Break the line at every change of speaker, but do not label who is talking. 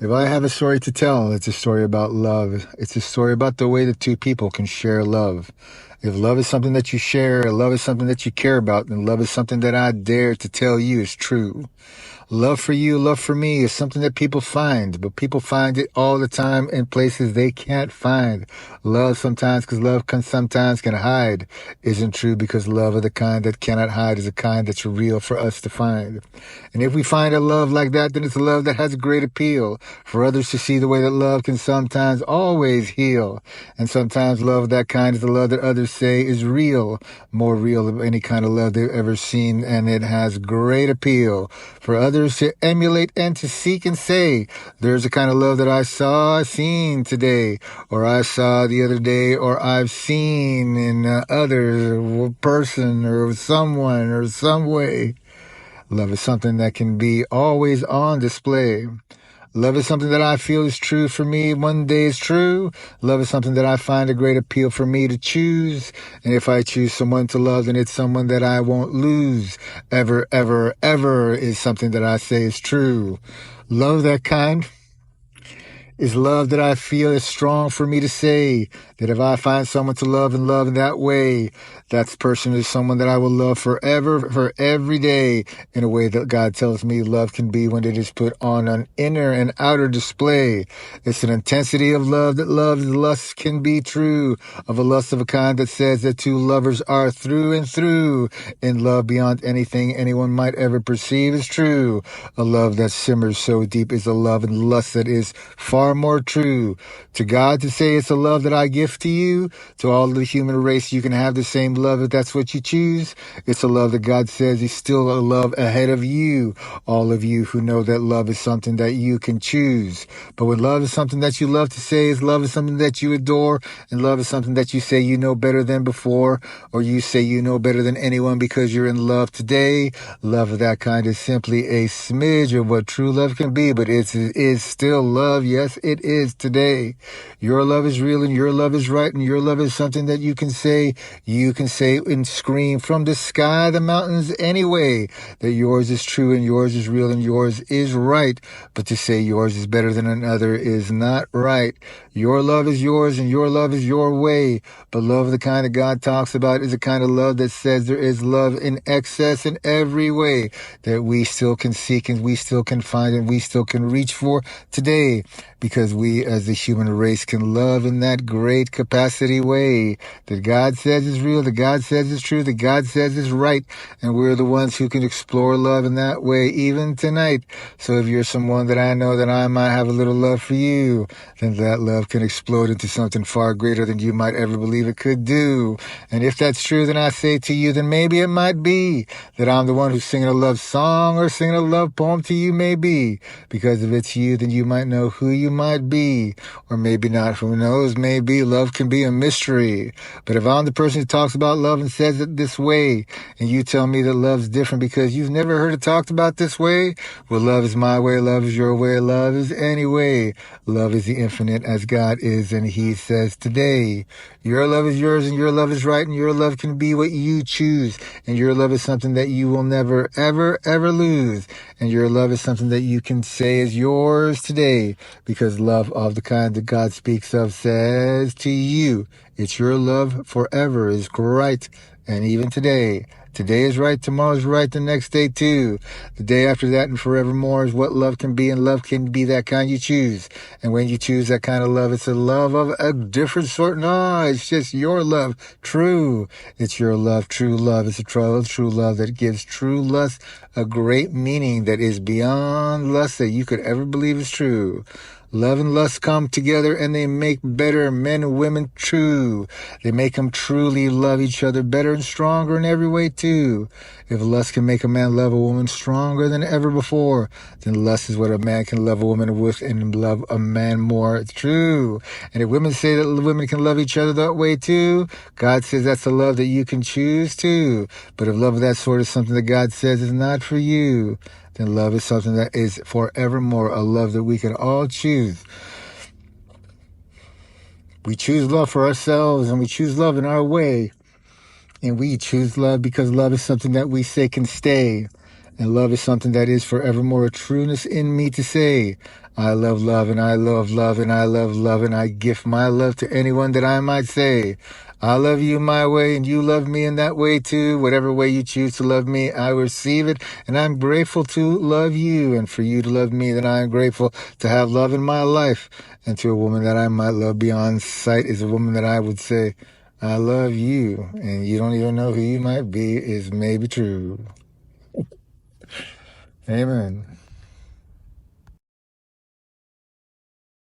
If I have a story to tell, it's a story about love. It's a story about the way that two people can share love. If love is something that you share, love is something that you care about, then love is something that I dare to tell you is true. Love for you, love for me is something that people find, but people find it all the time in places they can't find. Love sometimes, because love sometimes can hide, isn't true, because love of the kind that cannot hide is a kind that's real for us to find. And if we find a love like that, then it's a love that has great appeal for others to see the way that love can sometimes always heal. And sometimes love of that kind is the love that others say is real, more real than any kind of love they've ever seen, and it has great appeal for others to emulate and to seek and say, there's a kind of love that I seen today, or I saw the other day, or I've seen in other person or someone or some way. Love is something that can be always on display. Love is something that I feel is true for me. One day is true. Love is something that I find a great appeal for me to choose. And if I choose someone to love, then it's someone that I won't lose. Ever, ever, ever is something that I say is true. Love that kind is love that I feel is strong for me to say that if I find someone to love and love in that way, that person is someone that I will love forever, for every day, in a way that God tells me love can be when it is put on an inner and outer display. It's an intensity of love that loves lust can be true, of a lust of a kind that says that two lovers are through and through in love beyond anything anyone might ever perceive is true. A love that simmers so deep is a love and lust that is far more true. To God to say it's a love that I give to you, to all the human race, you can have the same love if that's what you choose. It's a love that God says is still a love ahead of you, all of you who know that love is something that you can choose. But when love is something that you love to say, is love is something that you adore, and love is something that you say you know better than before, or you say you know better than anyone because you're in love today. Love of that kind is simply a smidge of what true love can be, but it is still love. Yes, it is today. Your love is real and your love is right, and your love is something that you can say and scream from the sky, the mountains anyway, that yours is true and yours is real and yours is right. But to say yours is better than another is not right. Your love is yours and your love is your way. But love, the kind that God talks about, is a kind of love that says there is love in excess in every way, that we still can seek and we still can find and we still can reach for today, because we as the human race can love in that great capacity way that God says is real, that God says is true, that God says is right, and we're the ones who can explore love in that way even tonight. So if you're someone that I know that I might have a little love for you, then that love can explode into something far greater than you might ever believe it could do. And if that's true, then I say to you, then maybe it might be that I'm the one who's singing a love song or singing a love poem to you, maybe. Because if it's you, then you might know who you might be, or maybe not. Who knows? Maybe love can be a mystery. But if I'm the person who talks about love and says it this way, and you tell me that love's different because you've never heard it talked about this way, well, love is my way, love is your way, love is any way. Love is the infinite as God is, and He says today, your love is yours and your love is right, and your love can be what you choose, and your love is something that you will never, ever, ever lose, and your love is something that you can say is yours today, because love of the kind that God speaks of says to you, it's your love forever is right, and even today. Today is right, tomorrow is right, the next day too. The day after that and forevermore is what love can be, and love can be that kind you choose. And when you choose that kind of love, it's a love of a different sort. No, it's just your love, true. It's your love, true love. It's a true love that gives true lust a great meaning that is beyond lust that you could ever believe is true. Love and lust come together and they make better men and women true. They make them truly love each other better and stronger in every way too. If lust can make a man love a woman stronger than ever before, then lust is what a man can love a woman with and love a man more. It's true. And if women say that women can love each other that way too, God says that's a love that you can choose too. But if love of that sort is something that God says is not for you, then love is something that is forevermore, a love that we can all choose. We choose love for ourselves, and we choose love in our way. And we choose love because love is something that we say can stay. And love is something that is forevermore a trueness in me to say, I love love and I love love and I love love and I gift my love to anyone that I might say. I love you my way and you love me in that way too. Whatever way you choose to love me, I receive it. And I'm grateful to love you and for you to love me. That I am grateful to have love in my life. And to a woman that I might love beyond sight is a woman that I would say, I love you. And you don't even know who you might be is maybe true. Amen.